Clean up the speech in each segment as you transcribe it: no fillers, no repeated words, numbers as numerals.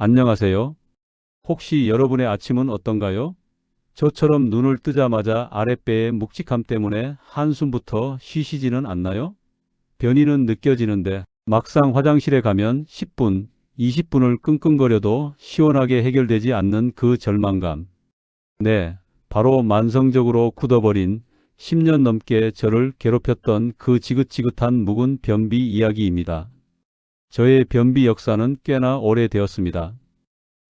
안녕하세요. 혹시 여러분의 아침은 어떤가요? 저처럼 눈을 뜨자마자 아랫배의 묵직함 때문에 한숨부터 쉬시지는 않나요? 변이는 느껴지는데 막상 화장실에 가면 10분, 20분을 끙끙거려도 시원하게 해결되지 않는 그 절망감. 네, 바로 만성적으로 굳어버린 10년 넘게 저를 괴롭혔던 그 지긋지긋한 묵은 변비 이야기입니다. 저의 변비 역사는 꽤나 오래되었습니다.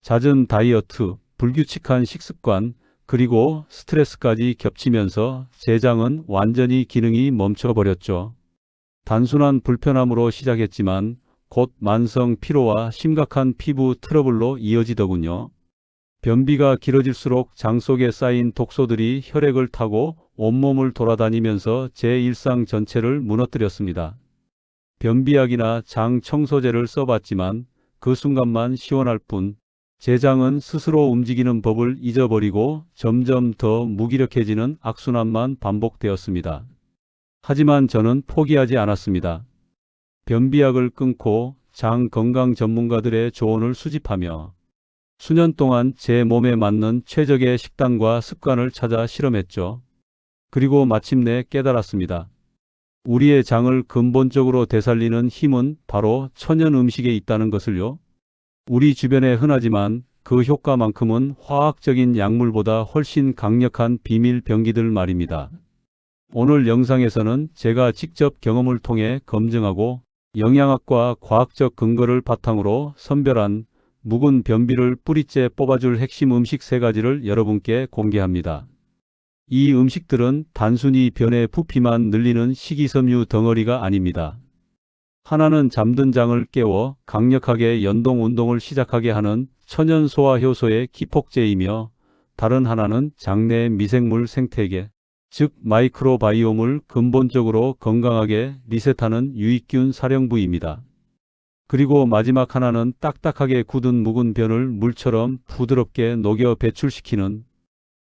잦은 다이어트, 불규칙한 식습관, 그리고 스트레스까지 겹치면서 제 장은 완전히 기능이 멈춰버렸죠. 단순한 불편함으로 시작했지만 곧 만성 피로와 심각한 피부 트러블로 이어지더군요. 변비가 길어질수록 장 속에 쌓인 독소들이 혈액을 타고 온몸을 돌아다니면서 제 일상 전체를 무너뜨렸습니다. 변비약이나 장 청소제를 써봤지만 그 순간만 시원할 뿐, 제 장은 스스로 움직이는 법을 잊어버리고 점점 더 무기력해지는 악순환만 반복되었습니다. 하지만 저는 포기하지 않았습니다. 변비약을 끊고 장 건강 전문가들의 조언을 수집하며 수년 동안 제 몸에 맞는 최적의 식단과 습관을 찾아 실험했죠. 그리고 마침내 깨달았습니다. 우리의 장을 근본적으로 되살리는 힘은 바로 천연 음식에 있다는 것을요. 우리 주변에 흔하지만 그 효과만큼은 화학적인 약물보다 훨씬 강력한 비밀 병기들 말입니다. 오늘 영상에서는 제가 직접 경험을 통해 검증하고 영양학과 과학적 근거를 바탕으로 선별한 묵은 변비를 뿌리째 뽑아줄 핵심 음식 3가지를 여러분께 공개합니다. 이 음식들은 단순히 변의 부피만 늘리는 식이섬유 덩어리가 아닙니다. 하나는 잠든 장을 깨워 강력하게 연동 운동을 시작하게 하는 천연 소화 효소의 기폭제이며, 다른 하나는 장내 미생물 생태계, 즉 마이크로바이옴을 근본적으로 건강하게 리셋하는 유익균 사령부입니다. 그리고 마지막 하나는 딱딱하게 굳은 묵은 변을 물처럼 부드럽게 녹여 배출시키는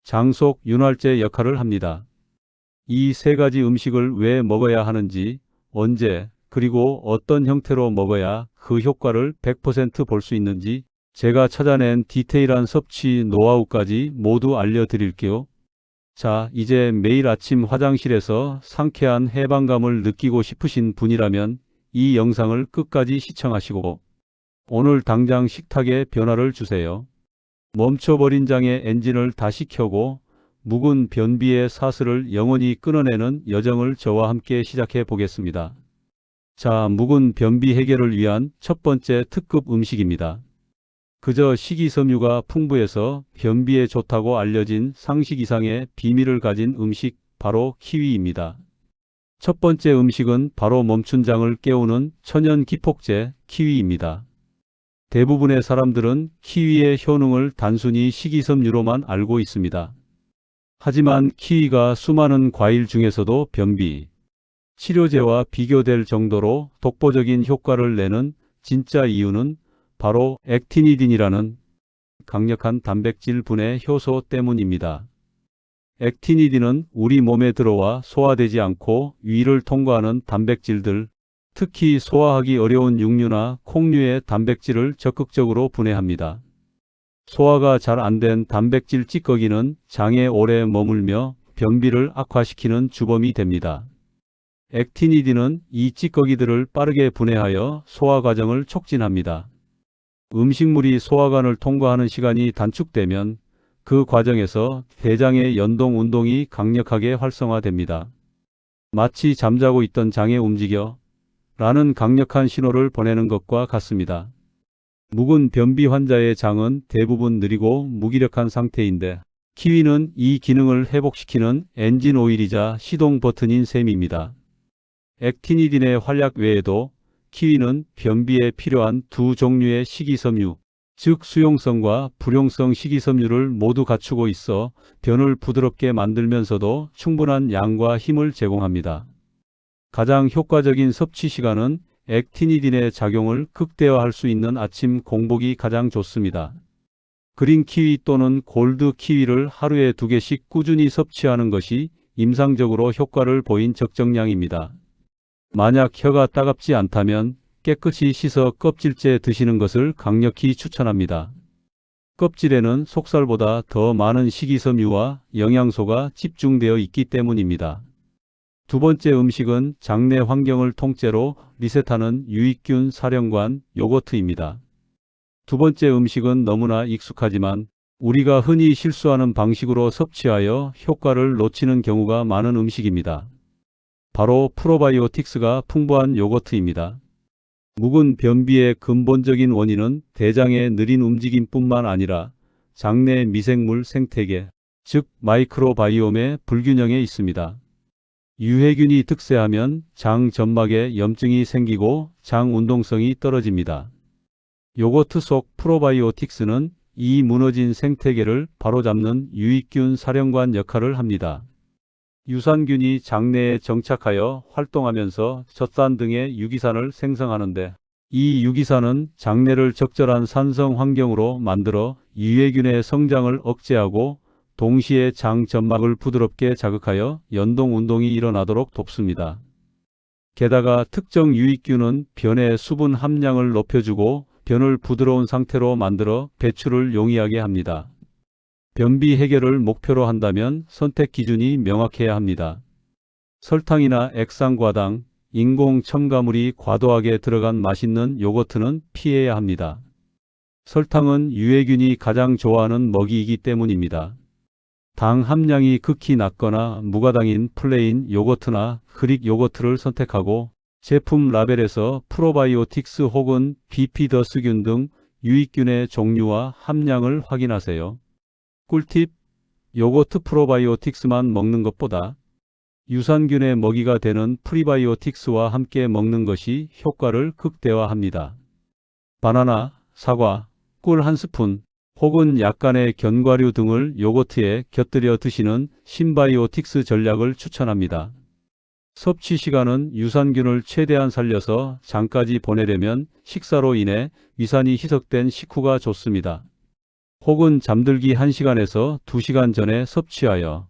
장 속 윤활제 역할을 합니다. 이 3가지 음식을 왜 먹어야 하는지, 언제, 그리고 어떤 형태로 먹어야 그 효과를 100% 볼 수 있는지 제가 찾아낸 디테일한 섭취 노하우까지 모두 알려드릴게요. 자, 이제 매일 아침 화장실에서 상쾌한 해방감을 느끼고 싶으신 분이라면 이 영상을 끝까지 시청하시고 오늘 당장 식탁에 변화를 주세요. 멈춰버린 장의 엔진을 다시 켜고 묵은 변비의 사슬을 영원히 끊어내는 여정을 저와 함께 시작해 보겠습니다. 자, 묵은 변비 해결을 위한 첫 번째 특급 음식입니다. 그저 식이섬유가 풍부해서 변비에 좋다고 알려진 상식 이상의 비밀을 가진 음식, 바로 키위입니다. 첫 번째 음식은 바로 멈춘 장을 깨우는 천연 기폭제 키위입니다. 대부분의 사람들은 키위의 효능을 단순히 식이섬유로만 알고 있습니다. 하지만 키위가 수많은 과일 중에서도 변비 치료제와 비교될 정도로 독보적인 효과를 내는 진짜 이유는 바로 액티니딘이라는 강력한 단백질 분해 효소 때문입니다. 액티니딘은 우리 몸에 들어와 소화되지 않고 위를 통과하는 단백질들, 특히 소화하기 어려운 육류나 콩류의 단백질을 적극적으로 분해합니다. 소화가 잘 안 된 단백질 찌꺼기는 장에 오래 머물며 변비를 악화시키는 주범이 됩니다. 액티니딘은 이 찌꺼기들을 빠르게 분해하여 소화 과정을 촉진합니다. 음식물이 소화관을 통과하는 시간이 단축되면 그 과정에서 대장의 연동 운동이 강력하게 활성화됩니다. 마치 잠자고 있던 장에 움직여 라는 강력한 신호를 보내는 것과 같습니다. 묵은 변비 환자의 장은 대부분 느리고 무기력한 상태인데 키위는 이 기능을 회복시키는 엔진 오일이자 시동 버튼인 셈입니다. 액티니딘의 활약 외에도 키위는 변비에 필요한 2 종류의 식이섬유, 즉 수용성과 불용성 식이섬유를 모두 갖추고 있어 변을 부드럽게 만들면서도 충분한 양과 힘을 제공합니다. 가장 효과적인 섭취 시간은 액티니딘의 작용을 극대화할 수 있는 아침 공복이 가장 좋습니다. 그린 키위 또는 골드 키위를 하루에 2개씩 꾸준히 섭취하는 것이 임상적으로 효과를 보인 적정량입니다. 만약 혀가 따갑지 않다면 깨끗이 씻어 껍질째 드시는 것을 강력히 추천합니다. 껍질에는 속살보다 더 많은 식이섬유와 영양소가 집중되어 있기 때문입니다. 두 번째 음식은 장내 환경을 통째로 리셋하는 유익균 사령관 요거트입니다. 두 번째 음식은 너무나 익숙하지만 우리가 흔히 실수하는 방식으로 섭취하여 효과를 놓치는 경우가 많은 음식입니다. 바로 프로바이오틱스가 풍부한 요거트입니다. 묵은 변비의 근본적인 원인은 대장의 느린 움직임뿐만 아니라 장내 미생물 생태계, 즉 마이크로바이옴의 불균형에 있습니다. 유해균이 득세하면 장 점막에 염증이 생기고 장 운동성이 떨어집니다. 요거트 속 프로바이오틱스는 이 무너진 생태계를 바로잡는 유익균 사령관 역할을 합니다. 유산균이 장내에 정착하여 활동하면서 젖산 등의 유기산을 생성하는데 이 유기산은 장내를 적절한 산성 환경으로 만들어 유해균의 성장을 억제하고 동시에 장 점막을 부드럽게 자극하여 연동 운동이 일어나도록 돕습니다. 게다가 특정 유익균은 변의 수분 함량을 높여주고 변을 부드러운 상태로 만들어 배출을 용이하게 합니다. 변비 해결을 목표로 한다면 선택 기준이 명확해야 합니다. 설탕이나 액상과당, 인공 첨가물이 과도하게 들어간 맛있는 요거트는 피해야 합니다. 설탕은 유해균이 가장 좋아하는 먹이이기 때문입니다. 당 함량이 극히 낮거나 무가당인 플레인 요거트나 그릭 요거트를 선택하고 제품 라벨에서 프로바이오틱스 혹은 비피더스균 등 유익균의 종류와 함량을 확인하세요. 꿀팁: 요거트 프로바이오틱스만 먹는 것보다 유산균의 먹이가 되는 프리바이오틱스와 함께 먹는 것이 효과를 극대화합니다. 바나나, 사과, 꿀 한 스푼 혹은 약간의 견과류 등을 요거트에 곁들여 드시는 신바이오틱스 전략을 추천합니다. 섭취 시간은 유산균을 최대한 살려서 장까지 보내려면 식사로 인해 위산이 희석된 식후가 좋습니다. 혹은 잠들기 1시간에서 2시간 전에 섭취하여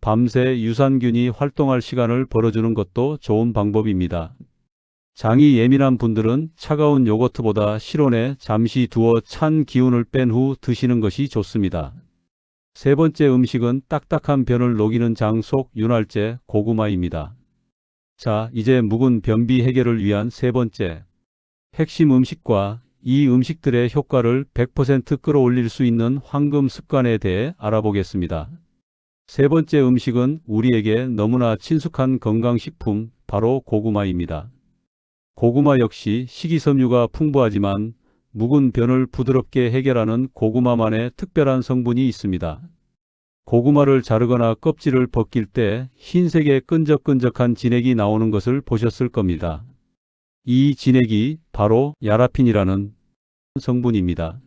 밤새 유산균이 활동할 시간을 벌어주는 것도 좋은 방법입니다. 장이 예민한 분들은 차가운 요거트보다 실온에 잠시 두어 찬 기운을 뺀 후 드시는 것이 좋습니다. 세 번째 음식은 딱딱한 변을 녹이는 장 속 윤활제 고구마입니다. 자, 이제 묵은 변비 해결을 위한 세 번째 핵심 음식과 이 음식들의 효과를 100% 끌어올릴 수 있는 황금 습관에 대해 알아보겠습니다. 세 번째 음식은 우리에게 너무나 친숙한 건강식품, 바로 고구마입니다. 고구마 역시 식이섬유가 풍부하지만 묵은 변을 부드럽게 해결하는 고구마만의 특별한 성분이 있습니다. 고구마를 자르거나 껍질을 벗길 때 흰색의 끈적끈적한 진액이 나오는 것을 보셨을 겁니다. 이 진액이 바로 야라핀이라는 성분입니다.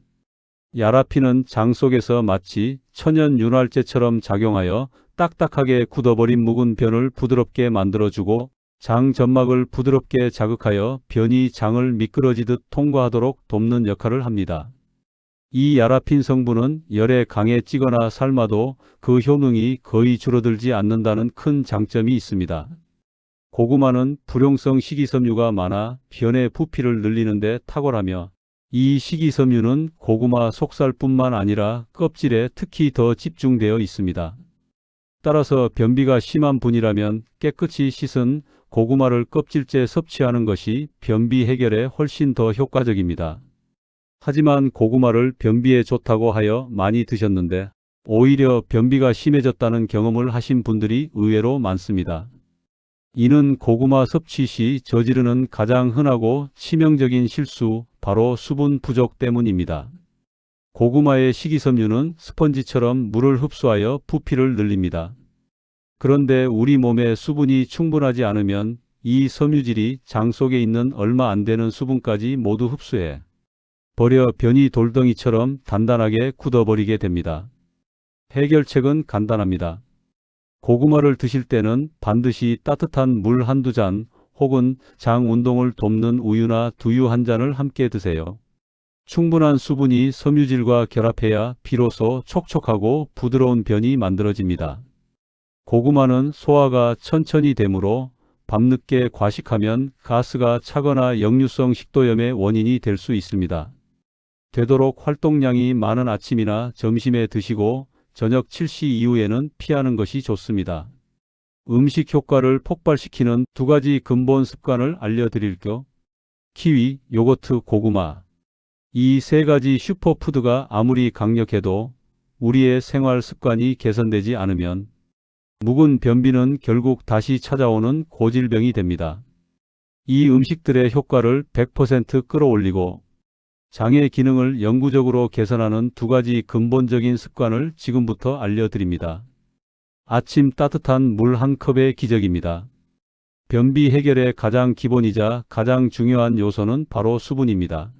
야라핀은 장 속에서 마치 천연 윤활제처럼 작용하여 딱딱하게 굳어버린 묵은 변을 부드럽게 만들어주고 장 점막을 부드럽게 자극하여 변이 장을 미끄러지듯 통과하도록 돕는 역할을 합니다. 이 야라핀 성분은 열에 강에 찌거나 삶아도 그 효능이 거의 줄어들지 않는다는 큰 장점이 있습니다. 고구마는 불용성 식이섬유가 많아 변의 부피를 늘리는 데 탁월하며 이 식이섬유는 고구마 속살뿐만 아니라 껍질에 특히 더 집중되어 있습니다. 따라서 변비가 심한 분이라면 깨끗이 씻은 고구마를 껍질째 섭취하는 것이 변비 해결에 훨씬 더 효과적입니다. 하지만 고구마를 변비에 좋다고 하여 많이 드셨는데 오히려 변비가 심해졌다는 경험을 하신 분들이 의외로 많습니다. 이는 고구마 섭취 시 저지르는 가장 흔하고 치명적인 실수, 바로 수분 부족 때문입니다. 고구마의 식이섬유는 스펀지처럼 물을 흡수하여 부피를 늘립니다. 그런데 우리 몸에 수분이 충분하지 않으면 이 섬유질이 장 속에 있는 얼마 안 되는 수분까지 모두 흡수해 버려 변이 돌덩이처럼 단단하게 굳어버리게 됩니다. 해결책은 간단합니다. 고구마를 드실 때는 반드시 따뜻한 물 한두 잔 혹은 장 운동을 돕는 우유나 두유 한 잔을 함께 드세요. 충분한 수분이 섬유질과 결합해야 비로소 촉촉하고 부드러운 변이 만들어집니다. 고구마는 소화가 천천히 되므로 밤늦게 과식하면 가스가 차거나 역류성 식도염의 원인이 될 수 있습니다. 되도록 활동량이 많은 아침이나 점심에 드시고 저녁 7시 이후에는 피하는 것이 좋습니다. 음식 효과를 폭발시키는 두 가지 근본 습관을 알려드릴게요. 키위, 요거트, 고구마. 이 세 가지 슈퍼푸드가 아무리 강력해도 우리의 생활 습관이 개선되지 않으면 묵은 변비는 결국 다시 찾아오는 고질병이 됩니다. 이 음식들의 효과를 100% 끌어올리고 장의 기능을 영구적으로 개선하는 두 가지 근본적인 습관을 지금부터 알려드립니다. 아침 따뜻한 물 한 컵의 기적입니다. 변비 해결의 가장 기본이자 가장 중요한 요소는 바로 수분입니다.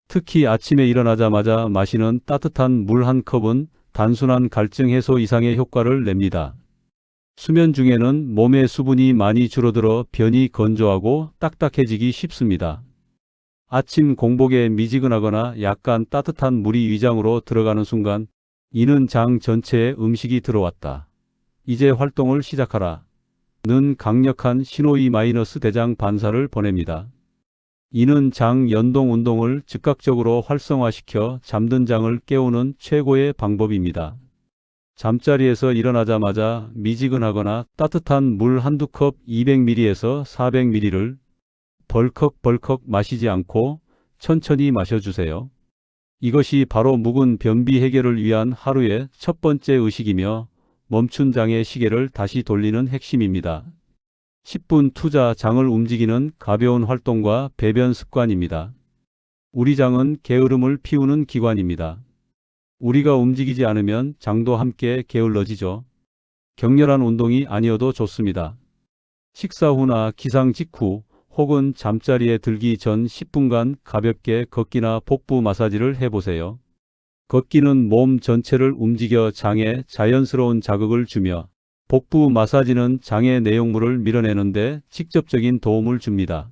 특히 아침에 일어나자마자 마시는 따뜻한 물 한 컵은 단순한 갈증 해소 이상의 효과를 냅니다. 수면 중에는 몸의 수분이 많이 줄어들어 변이 건조하고 딱딱해지기 쉽습니다. 아침 공복에 미지근하거나 약간 따뜻한 물이 위장으로 들어가는 순간 이는 장 전체에 음식이 들어왔다. 이제 활동을 시작하라. 는 강력한 신호위-대장 반사를 보냅니다. 이는 장 연동 운동을 즉각적으로 활성화시켜 잠든 장을 깨우는 최고의 방법입니다. 잠자리에서 일어나자마자 미지근하거나 따뜻한 물 한두 컵 200ml에서 400ml를 벌컥벌컥 마시지 않고 천천히 마셔주세요. 이것이 바로 묵은 변비 해결을 위한 하루의 첫 번째 의식이며 멈춘 장의 시계를 다시 돌리는 핵심입니다. 10분 투자 장을 움직이는 가벼운 활동과 배변 습관입니다. 우리 장은 게으름을 피우는 기관입니다. 우리가 움직이지 않으면 장도 함께 게을러지죠. 격렬한 운동이 아니어도 좋습니다. 식사 후나 기상 직후 혹은 잠자리에 들기 전 10분간 가볍게 걷기나 복부 마사지를 해보세요. 걷기는 몸 전체를 움직여 장에 자연스러운 자극을 주며 복부 마사지는 장의 내용물을 밀어내는데 직접적인 도움을 줍니다.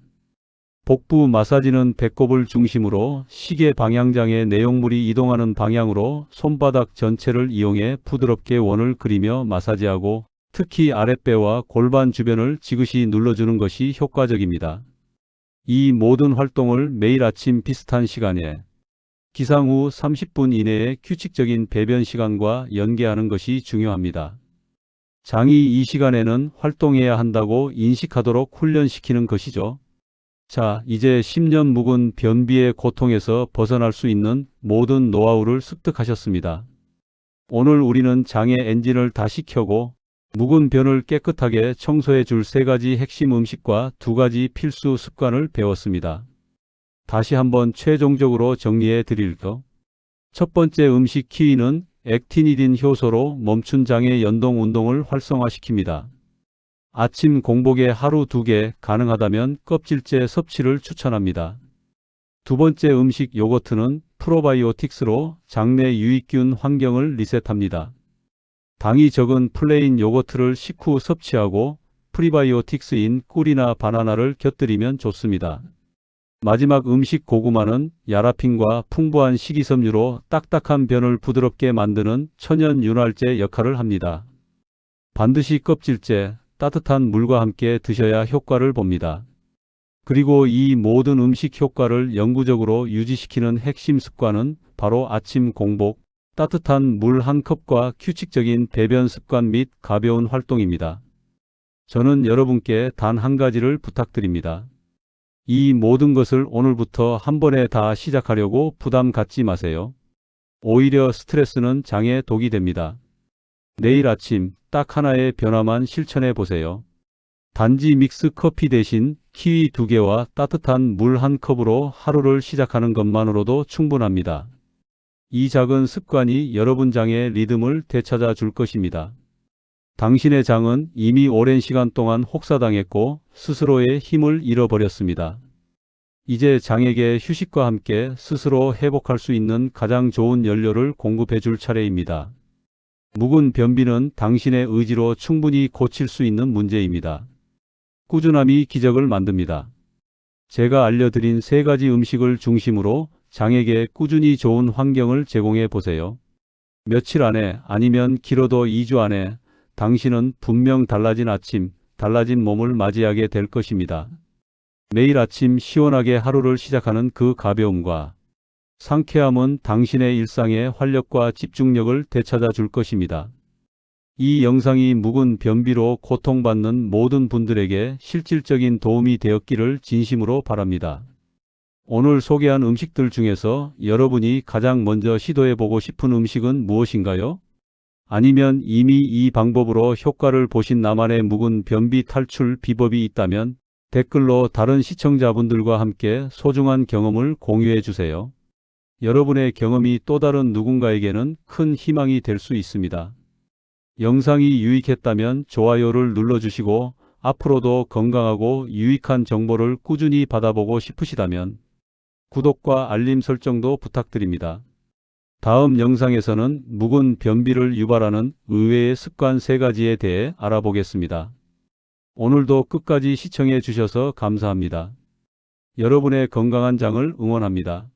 복부 마사지는 배꼽을 중심으로 시계 방향장의 내용물이 이동하는 방향으로 손바닥 전체를 이용해 부드럽게 원을 그리며 마사지하고 특히 아랫배와 골반 주변을 지그시 눌러주는 것이 효과적입니다. 이 모든 활동을 매일 아침 비슷한 시간에 기상 후 30분 이내의 규칙적인 배변 시간과 연계하는 것이 중요합니다. 장이 이 시간에는 활동해야 한다고 인식하도록 훈련시키는 것이죠. 자, 이제 10년 묵은 변비의 고통에서 벗어날 수 있는 모든 노하우를 습득하셨습니다. 오늘 우리는 장의 엔진을 다시 켜고 묵은 변을 깨끗하게 청소해 줄 세 가지 핵심 음식과 두 가지 필수 습관을 배웠습니다. 다시 한번 최종적으로 정리해 드릴게요. 첫 번째 음식 키위는 액티니딘 효소로 멈춘 장의 연동 운동을 활성화시킵니다. 아침 공복에 하루 2개, 가능하다면 껍질째 섭취를 추천합니다. 두 번째 음식 요거트는 프로바이오틱스로 장내 유익균 환경을 리셋합니다. 당이 적은 플레인 요거트를 식후 섭취하고 프리바이오틱스인 꿀이나 바나나를 곁들이면 좋습니다. 마지막 음식 고구마는 야라핀과 풍부한 식이섬유로 딱딱한 변을 부드럽게 만드는 천연 윤활제 역할을 합니다. 반드시 껍질째 따뜻한 물과 함께 드셔야 효과를 봅니다. 그리고 이 모든 음식 효과를 영구적으로 유지시키는 핵심 습관은 바로 아침 공복, 따뜻한 물 한 컵과 규칙적인 배변 습관 및 가벼운 활동입니다. 저는 여러분께 단 한 가지를 부탁드립니다. 이 모든 것을 오늘부터 한 번에 다 시작하려고 부담 갖지 마세요. 오히려 스트레스는 장에 독이 됩니다. 내일 아침 딱 하나의 변화만 실천해 보세요. 단지 믹스 커피 대신 키위 2개와 따뜻한 물 한 컵으로 하루를 시작하는 것만으로도 충분합니다. 이 작은 습관이 여러분 장의 리듬을 되찾아 줄 것입니다. 당신의 장은 이미 오랜 시간 동안 혹사당했고 스스로의 힘을 잃어버렸습니다. 이제 장에게 휴식과 함께 스스로 회복할 수 있는 가장 좋은 연료를 공급해 줄 차례입니다. 묵은 변비는 당신의 의지로 충분히 고칠 수 있는 문제입니다. 꾸준함이 기적을 만듭니다. 제가 알려드린 세 가지 음식을 중심으로 장에게 꾸준히 좋은 환경을 제공해 보세요. 며칠 안에 아니면 길어도 2주 안에 당신은 분명 달라진 아침, 달라진 몸을 맞이하게 될 것입니다. 매일 아침 시원하게 하루를 시작하는 그 가벼움과 상쾌함은 당신의 일상의 활력과 집중력을 되찾아 줄 것입니다. 이 영상이 묵은 변비로 고통받는 모든 분들에게 실질적인 도움이 되었기를 진심으로 바랍니다. 오늘 소개한 음식들 중에서 여러분이 가장 먼저 시도해보고 싶은 음식은 무엇인가요? 아니면 이미 이 방법으로 효과를 보신 나만의 묵은 변비 탈출 비법이 있다면 댓글로 다른 시청자분들과 함께 소중한 경험을 공유해 주세요. 여러분의 경험이 또 다른 누군가에게는 큰 희망이 될 수 있습니다. 영상이 유익했다면 좋아요를 눌러주시고 앞으로도 건강하고 유익한 정보를 꾸준히 받아보고 싶으시다면 구독과 알림 설정도 부탁드립니다. 다음 영상에서는 묵은 변비를 유발하는 의외의 습관 3가지에 대해 알아보겠습니다. 오늘도 끝까지 시청해 주셔서 감사합니다. 여러분의 건강한 장을 응원합니다.